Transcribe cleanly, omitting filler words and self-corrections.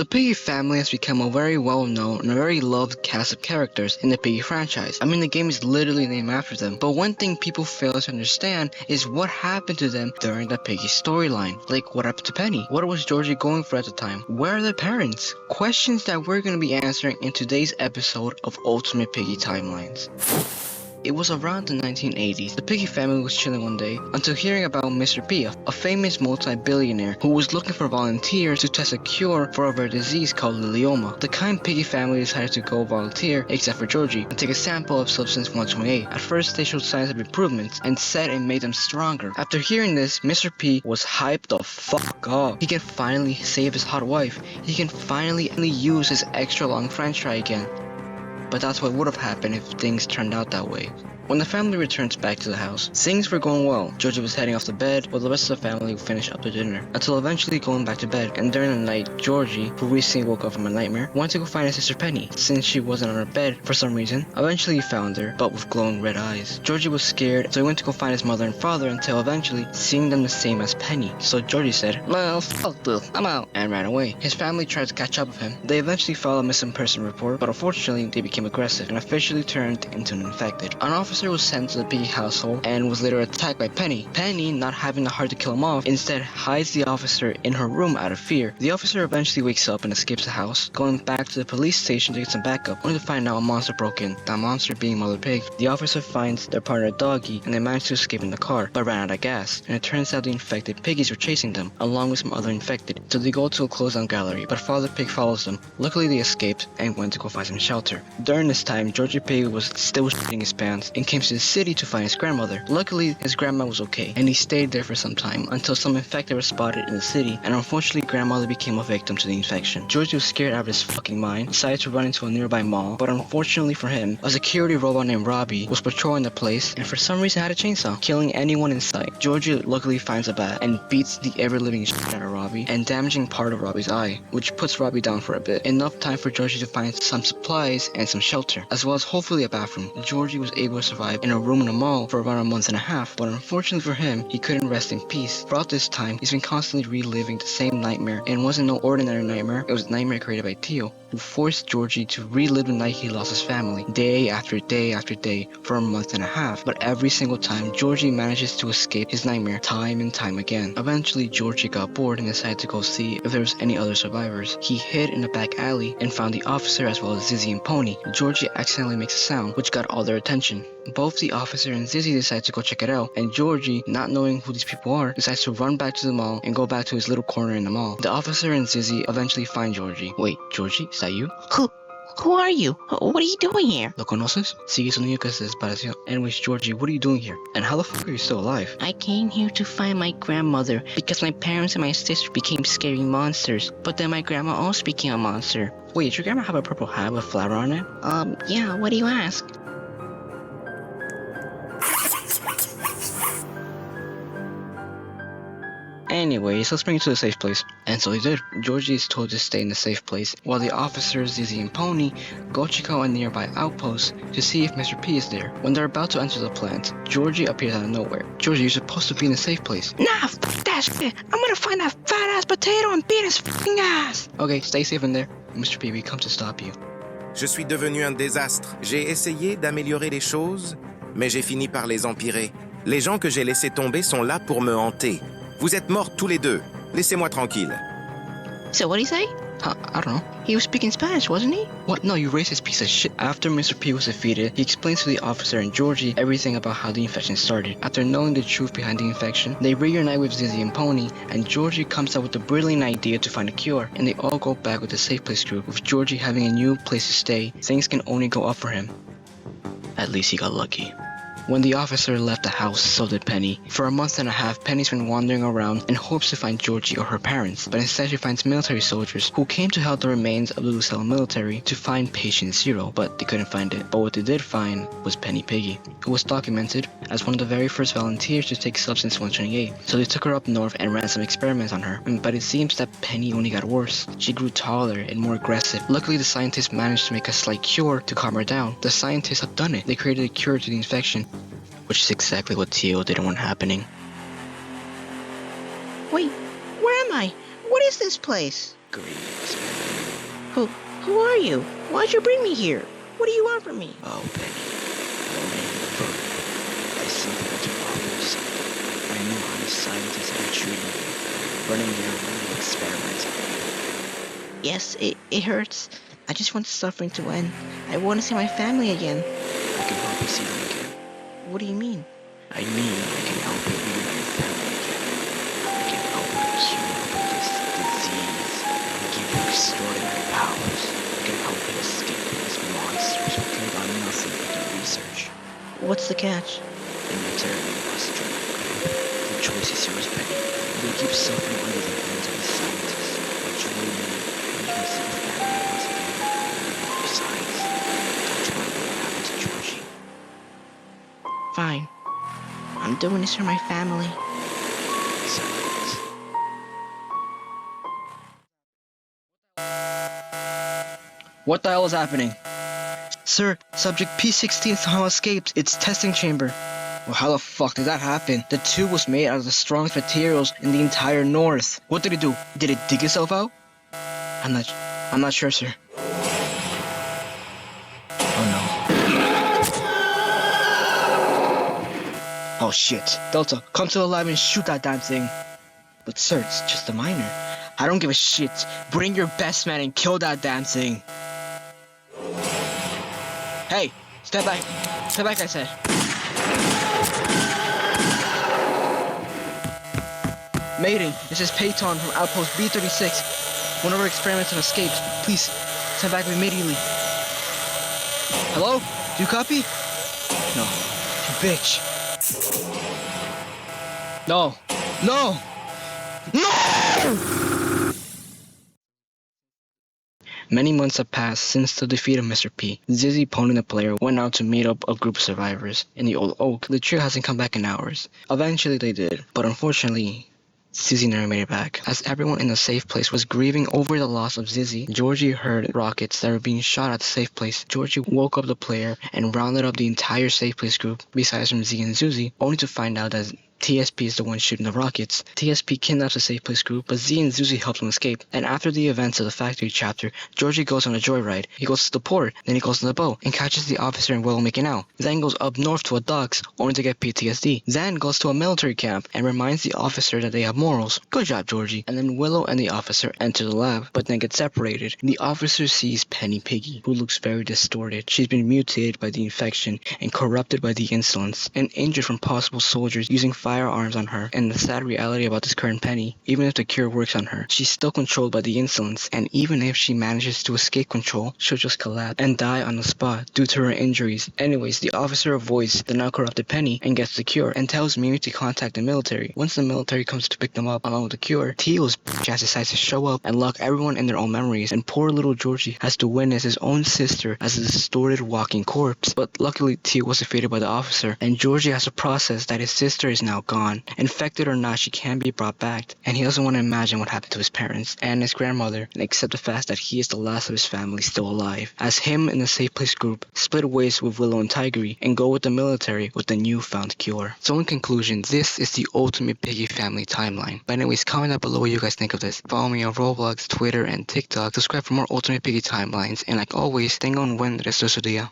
The Piggy family has become a very well-known and a very loved cast of characters in the Piggy franchise. I mean, the game is literally named after them. But one thing people fail to understand is what happened to them during the Piggy storyline. Like, what happened to Penny? What was Georgie going for at the time? Where are their parents? Questions that we're going to be answering in today's episode of Ultimate Piggy Timelines. It was around the 1980s. The Piggy family was chilling one day until hearing about Mr. P, a famous multi-billionaire who was looking for volunteers to test a cure for a rare disease called lilioma. The kind Piggy family decided to go volunteer, except for Georgie, and take a sample of substance 128. At first, they showed signs of improvements and said it made them stronger. After hearing this, Mr. P was hyped the fuck up. He can finally save his hot wife. He can finally use his extra long french fry again. But that's what would have happened if things turned out that way. When the family returns back to the house, things were going well. Georgie was heading off to bed while the rest of the family finished up their dinner, until eventually going back to bed. And during the night, Georgie, who recently woke up from a nightmare, wanted to go find his sister Penny, since she wasn't on her bed for some reason. Eventually he found her, but with glowing red eyes. Georgie was scared, so he went to go find his mother and father until eventually seeing them the same as Penny. So Georgie said, "Well, fuck this, I'm out," and ran away. His family tried to catch up with him. They eventually filed a missing person report, but unfortunately they became aggressive and officially turned into an infected. An officer was sent to the Piggy household and was later attacked by Penny. Penny, not having the heart to kill him off, instead hides the officer in her room out of fear. The officer eventually wakes up and escapes the house, going back to the police station to get some backup, only to find out a monster broke in, that monster being Mother Pig. The officer finds their partner Doggy and they manage to escape in the car, but ran out of gas, and it turns out the infected piggies were chasing them, along with some other infected, so they go to a closed down gallery, but Father Pig follows them. Luckily they escaped and went to go find some shelter. During this time, Georgie Pig was still shitting his pants and came to the city to find his grandmother. Luckily, his grandma was okay, and he stayed there for some time until some infected were spotted in the city, and unfortunately, grandmother became a victim to the infection. Georgie was scared out of his fucking mind, decided to run into a nearby mall, but unfortunately for him, a security robot named Robbie was patrolling the place, and for some reason had a chainsaw, killing anyone in sight. Georgie luckily finds a bat and beats the ever-living shit out of Robbie, and damaging part of Robbie's eye, which puts Robbie down for a bit. Enough time for Georgie to find some supplies and some shelter, as well as hopefully a bathroom. Georgie was able to survive in a room in a mall for around a month and a half, but unfortunately for him, he couldn't rest in peace. Throughout this time, he's been constantly reliving the same nightmare, and it wasn't no ordinary nightmare, it was a nightmare created by Theo, who forced Georgie to relive the night he lost his family, day after day after day, for a month and a half. But every single time, Georgie manages to escape his nightmare time and time again. Eventually, Georgie got bored and decided to go see if there was any other survivors. He hid in a back alley and found the officer as well as Zizzy and Pony. Georgie accidentally makes a sound, which got all their attention. Both the officer and Zizzy decide to go check it out, and Georgie, not knowing who these people are, decides to run back to the mall and go back to his little corner in the mall. The officer and Zizzy eventually find Georgie. Wait, Georgie, is that you? Who are you? What are you doing here? ¿Lo conoces? Sí, es un niño que se desapareció. Anyways, Georgie, what are you doing here? And how the fuck are you still alive? I came here to find my grandmother because my parents and my sister became scary monsters. But then my grandma also became a monster. Wait, did your grandma have a purple hat with flower on it? Yeah, what do you ask? Anyways, let's bring you to the safe place. And so they did. Georgie is told to stay in the safe place, while the officers, Zizzy and Pony, go check out a nearby outpost to see if Mr. P is there. When they're about to enter the plant, Georgie appears out of nowhere. Georgie, you're supposed to be in the safe place. Nah, fuck that shit. I'm gonna find that fat-ass potato and beat his fucking ass. Okay, stay safe in there. Mr. P, we come to stop you. Je suis devenu un désastre. J'ai essayé d'améliorer les choses, mais j'ai fini par les empirer. Les gens que j'ai laissés tomber sont là pour me hanter. Vous êtes morts tous les deux. Laissez-moi tranquille. So what'd he say? I don't know. He was speaking Spanish, wasn't he? What? No, you racist piece of shit. After Mr. P was defeated, he explains to the officer and Georgie everything about how the infection started. After knowing the truth behind the infection, they reunite with Zizzy and Pony, and Georgie comes up with the brilliant idea to find a cure, and they all go back with the safe place group. With Georgie having a new place to stay, things can only go up for him. At least he got lucky. When the officer left the house, so did Penny. For a month and a half, Penny's been wandering around in hopes to find Georgie or her parents, but instead she finds military soldiers who came to help the remains of the Lucille military to find Patient Zero, but they couldn't find it. But what they did find was Penny Piggy, who was documented as one of the very first volunteers to take Substance 128. So they took her up north and ran some experiments on her, but it seems that Penny only got worse. She grew taller and more aggressive. Luckily, the scientists managed to make a slight cure to calm her down. The scientists have done it. They created a cure to the infection, which is exactly what Theo didn't want happening. Wait, where am I? What is this place? Great. Who are you? Why'd you bring me here? What do you want from me? Oh, Penny. I simply went to Roblox. I knew how the scientists had been treating you, running their little experiments on you. Yes, it hurts. I just want suffering to end. I want to see my family again. I can help you see them again. What do you mean? I mean, I can help you reunite your family again. I can help you cure from this disease and give you extraordinary powers. I can help you escape from these monsters who care about nothing but their research. What's the catch? And you're terribly lost, John. The choice is yours, Penny. You will keep suffering under the hands of the scientists, but you will live and you can see your family once again. Besides, don't you want to know what happened to Georgie? Fine. I'm doing this for my family. Silence. What the hell is happening? Sir, subject P16 somehow escaped its testing chamber. Well, how the fuck did that happen? The tube was made out of the strongest materials in the entire north. What did it do? Did it dig itself out? I'm not sure, sir. Oh no. Oh shit. Delta, come to the lab and shoot that damn thing. But sir, it's just a minor. I don't give a shit. Bring your best man and kill that damn thing. Hey, step back. Step back, I said. Mayday, this is Peyton from Outpost B36. One of our experiments have escaped. Please, stand back immediately. Hello? Do you copy? No. You bitch. No. No! No! Many months have passed since the defeat of Mr. P. Zizzy, Pony the player, went out to meet up a group of survivors. In the old oak, the trio hasn't come back in hours. Eventually they did, but unfortunately, Zizzy never made it back. As everyone in the safe place was grieving over the loss of Zizzy, Georgie heard rockets that were being shot at the safe place. Georgie woke up the player and rounded up the entire safe place group, besides from Z and Zuzi, only to find out that TSP is the one shooting the rockets. TSP kidnaps the safe place group, but Z and Zuzi help them escape. And after the events of the factory chapter, Georgie goes on a joyride. He goes to the port, then he goes to the boat, and catches the officer and Willow making out. Then goes up north to a docks, only to get PTSD. Then goes to a military camp, and reminds the officer that they have morals. Good job, Georgie. And then Willow and the officer enter the lab, but then get separated. The officer sees Penny Piggy, who looks very distorted. She's been mutated by the infection, and corrupted by the insolence, and injured from possible soldiers using firearms on her. And the sad reality about this current Penny, even if the cure works on her, she's still controlled by the insolence, and even if she manages to escape control, she'll just collapse and die on the spot due to her injuries. Anyways, the officer avoids the now corrupted Penny and gets the cure, and tells Mimi to contact the military. Once the military comes to pick them up along with the cure, Teal's bitch ass decides to show up and lock everyone in their own memories, and poor little Georgie has to witness his own sister as a distorted walking corpse. But luckily Teal was defeated by the officer, and Georgie has to process that his sister is now gone. Infected or not, she can be brought back, and he doesn't want to imagine what happened to his parents and his grandmother, and accept the fact that he is the last of his family still alive, as him and the Safe Place group split ways with Willow and Tigry and go with the military with the newfound cure. So in conclusion, this is the ultimate Piggy family timeline. But anyways, comment down below what you guys think of this. Follow me on Roblox, Twitter, and TikTok. Subscribe for more ultimate Piggy timelines, and like always, tengan un buen resto de su día.